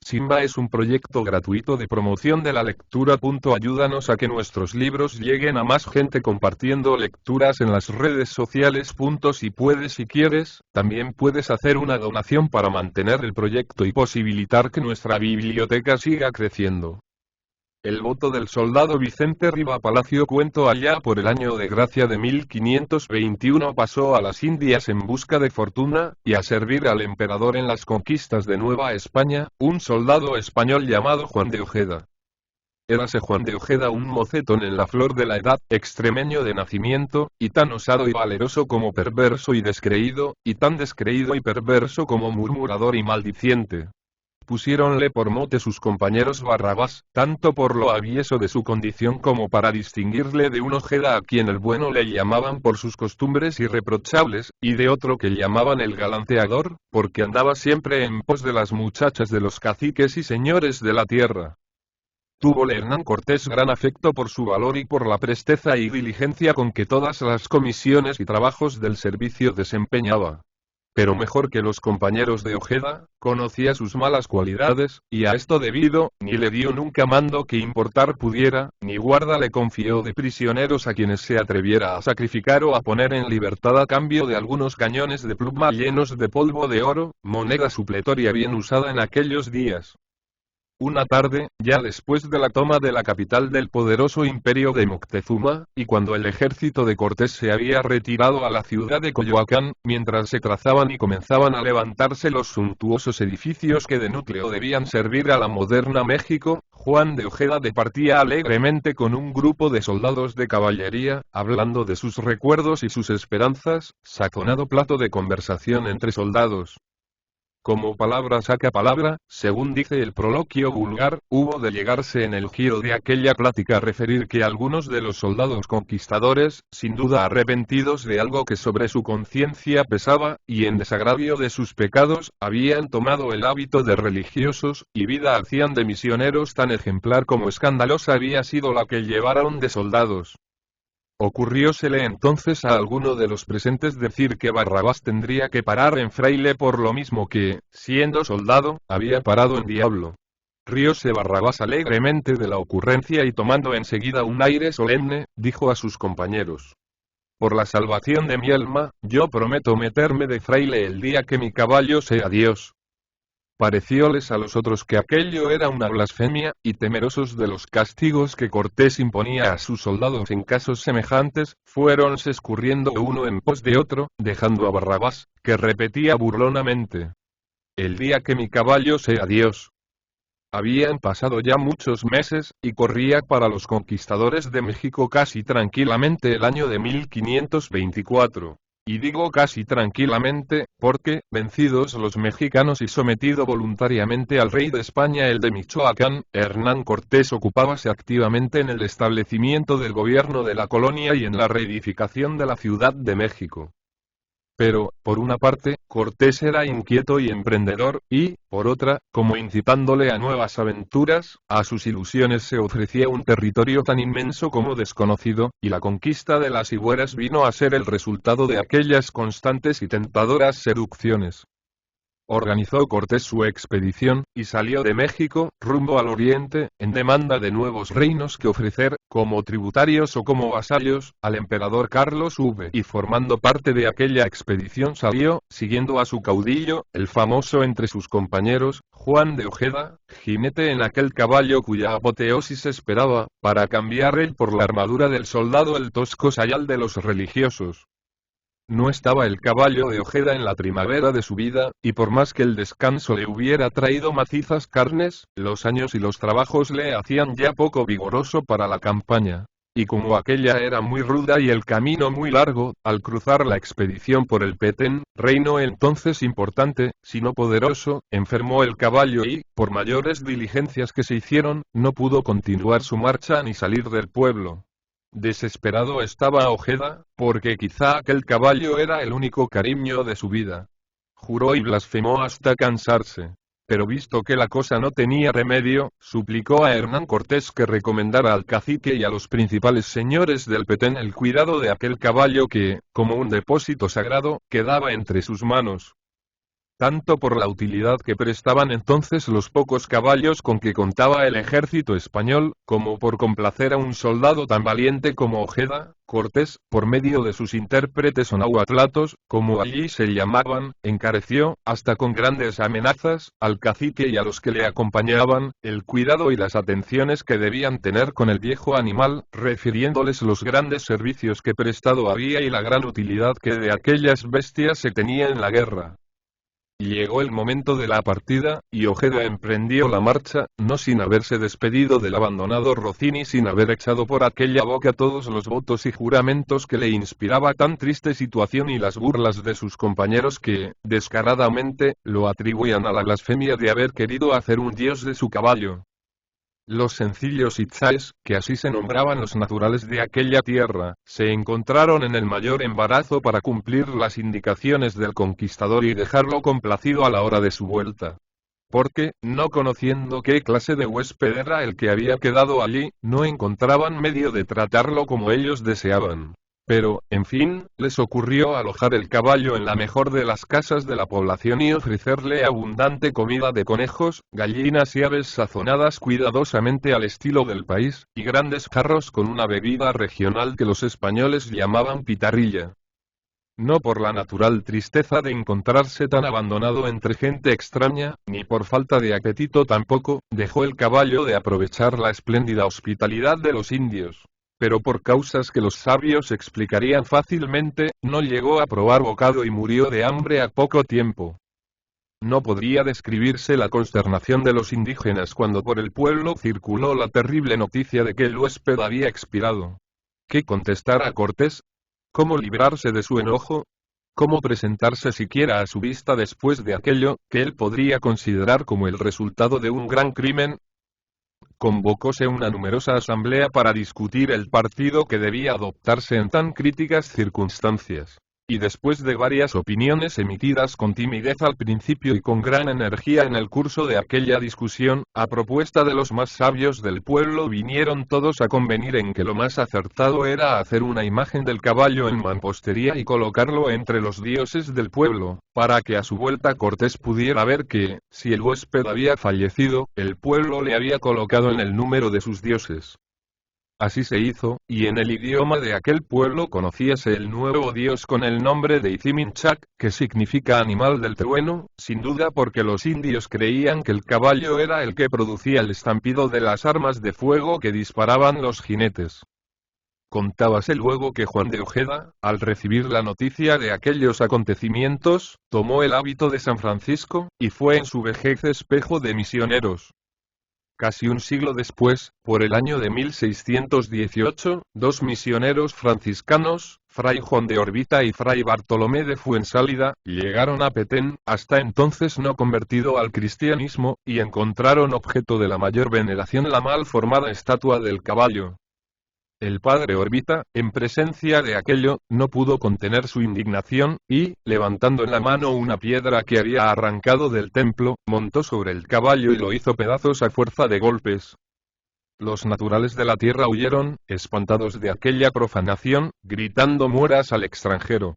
Simba es un proyecto gratuito de promoción de la lectura. Ayúdanos a que nuestros libros lleguen a más gente compartiendo lecturas en las redes sociales. Si puedes y quieres, también puedes hacer una donación para mantener el proyecto y posibilitar que nuestra biblioteca siga creciendo. El voto del soldado Vicente Riva Palacio. Cuento allá por el año de gracia de 1521 pasó a las Indias en busca de fortuna, y a servir al emperador en las conquistas de Nueva España, un soldado español llamado Juan de Ojeda. Érase Juan de Ojeda un mocetón en la flor de la edad, extremeño de nacimiento, y tan osado y valeroso como perverso y descreído, y tan descreído y perverso como murmurador y maldiciente. Pusiéronle por mote sus compañeros Barrabás, tanto por lo avieso de su condición como para distinguirle de un Ojeda a quien el bueno le llamaban por sus costumbres irreprochables, y de otro que llamaban el galanteador, porque andaba siempre en pos de las muchachas de los caciques y señores de la tierra. Túvole Hernán Cortés gran afecto por su valor y por la presteza y diligencia con que todas las comisiones y trabajos del servicio desempeñaba. Pero mejor que los compañeros de Ojeda, conocía sus malas cualidades, y a esto debido, ni le dio nunca mando que importar pudiera, ni guarda le confió de prisioneros a quienes se atreviera a sacrificar o a poner en libertad a cambio de algunos cañones de pluma llenos de polvo de oro, moneda supletoria bien usada en aquellos días. Una tarde, ya después de la toma de la capital del poderoso imperio de Moctezuma, y cuando el ejército de Cortés se había retirado a la ciudad de Coyoacán, mientras se trazaban y comenzaban a levantarse los suntuosos edificios que de núcleo debían servir a la moderna México, Juan de Ojeda departía alegremente con un grupo de soldados de caballería, hablando de sus recuerdos y sus esperanzas, sazonado plato de conversación entre soldados. Como palabra saca palabra, según dice el proloquio vulgar, hubo de llegarse en el giro de aquella plática a referir que algunos de los soldados conquistadores, sin duda arrepentidos de algo que sobre su conciencia pesaba, y en desagravio de sus pecados, habían tomado el hábito de religiosos, y vida hacían de misioneros tan ejemplar como escandalosa había sido la que llevaron de soldados. Ocurriósele entonces a alguno de los presentes decir que Barrabás tendría que parar en fraile por lo mismo que, siendo soldado, había parado en diablo. Rióse Barrabás alegremente de la ocurrencia y tomando enseguida un aire solemne, dijo a sus compañeros: por la salvación de mi alma, yo prometo meterme de fraile el día que mi caballo sea Dios. Parecióles a los otros que aquello era una blasfemia, y temerosos de los castigos que Cortés imponía a sus soldados en casos semejantes, fuéronse escurriendo uno en pos de otro, dejando a Barrabás, que repetía burlonamente: el día que mi caballo sea Dios. Habían pasado ya muchos meses, y corría para los conquistadores de México casi tranquilamente el año de 1524. Y digo casi tranquilamente, porque, vencidos los mexicanos y sometido voluntariamente al rey de España el de Michoacán, Hernán Cortés ocupábase activamente en el establecimiento del gobierno de la colonia y en la reedificación de la Ciudad de México. Pero, por una parte, Cortés era inquieto y emprendedor, y, por otra, como incitándole a nuevas aventuras, a sus ilusiones se ofrecía un territorio tan inmenso como desconocido, y la conquista de las higueras vino a ser el resultado de aquellas constantes y tentadoras seducciones. Organizó Cortés su expedición, y salió de México, rumbo al oriente, en demanda de nuevos reinos que ofrecer, como tributarios o como vasallos, al emperador Carlos V. Y formando parte de aquella expedición salió, siguiendo a su caudillo, el famoso entre sus compañeros, Juan de Ojeda, jinete en aquel caballo cuya apoteosis esperaba, para cambiar él por la armadura del soldado el tosco sayal de los religiosos. No estaba el caballo de Ojeda en la primavera de su vida, y por más que el descanso le hubiera traído macizas carnes, los años y los trabajos le hacían ya poco vigoroso para la campaña. Y como aquella era muy ruda y el camino muy largo, al cruzar la expedición por el Petén, reino entonces importante, si no poderoso, enfermó el caballo y, por mayores diligencias que se hicieron, no pudo continuar su marcha ni salir del pueblo. Desesperado estaba Ojeda, porque quizá aquel caballo era el único cariño de su vida. Juró y blasfemó hasta cansarse. Pero visto que la cosa no tenía remedio, suplicó a Hernán Cortés que recomendara al cacique y a los principales señores del Petén el cuidado de aquel caballo que, como un depósito sagrado, quedaba entre sus manos. tanto por la utilidad que prestaban entonces los pocos caballos con que contaba el ejército español, como por complacer a un soldado tan valiente como Ojeda. Cortés, por medio de sus intérpretes o nahuatlatos, como allí se llamaban, encareció, hasta con grandes amenazas, al cacique y a los que le acompañaban, el cuidado y las atenciones que debían tener con el viejo animal, refiriéndoles los grandes servicios que prestado había y la gran utilidad que de aquellas bestias se tenía en la guerra. Llegó el momento de la partida, y Ojeda emprendió la marcha, no sin haberse despedido del abandonado Rocín y sin haber echado por aquella boca todos los votos y juramentos que le inspiraba tan triste situación y las burlas de sus compañeros que, descaradamente, lo atribuían a la blasfemia de haber querido hacer un dios de su caballo. Los sencillos itzáes, que así se nombraban los naturales de aquella tierra, se encontraron en el mayor embarazo para cumplir las indicaciones del conquistador y dejarlo complacido a la hora de su vuelta. Porque, no conociendo qué clase de huésped era el que había quedado allí, no encontraban medio de tratarlo como ellos deseaban. Pero, en fin, les ocurrió alojar el caballo en la mejor de las casas de la población y ofrecerle abundante comida de conejos, gallinas y aves sazonadas cuidadosamente al estilo del país, y grandes jarros con una bebida regional que los españoles llamaban pitarrilla. No por la natural tristeza de encontrarse tan abandonado entre gente extraña, ni por falta de apetito tampoco, dejó el caballo de aprovechar la espléndida hospitalidad de los indios. Pero por causas que los sabios explicarían fácilmente, no llegó a probar bocado y murió de hambre a poco tiempo. No podría describirse la consternación de los indígenas cuando por el pueblo circuló la terrible noticia de que el huésped había expirado. ¿Qué contestar a Cortés? ¿Cómo librarse de su enojo? ¿Cómo presentarse siquiera a su vista después de aquello, que él podría considerar como el resultado de un gran crimen? Convocóse una numerosa asamblea para discutir el partido que debía adoptarse en tan críticas circunstancias. Y después de varias opiniones emitidas con timidez al principio y con gran energía en el curso de aquella discusión, a propuesta de los más sabios del pueblo vinieron todos a convenir en que lo más acertado era hacer una imagen del caballo en mampostería y colocarlo entre los dioses del pueblo, para que a su vuelta Cortés pudiera ver que, si el huésped había fallecido, el pueblo le había colocado en el número de sus dioses. Así se hizo, y en el idioma de aquel pueblo conocíase el nuevo dios con el nombre de Iziminchac, que significa animal del trueno, sin duda porque los indios creían que el caballo era el que producía el estampido de las armas de fuego que disparaban los jinetes. Contábase luego que Juan de Ojeda, al recibir la noticia de aquellos acontecimientos, tomó el hábito de San Francisco, y fue en su vejez espejo de misioneros. Casi un siglo después, por el año de 1618, dos misioneros franciscanos, Fray Juan de Orbita y Fray Bartolomé de Fuensálida, llegaron a Petén, hasta entonces no convertido al cristianismo, y encontraron objeto de la mayor veneración la mal formada estatua del caballo. El padre Orbita, en presencia de aquello, no pudo contener su indignación, y, levantando en la mano una piedra que había arrancado del templo, montó sobre el caballo y lo hizo pedazos a fuerza de golpes. Los naturales de la tierra huyeron, espantados de aquella profanación, gritando mueras al extranjero.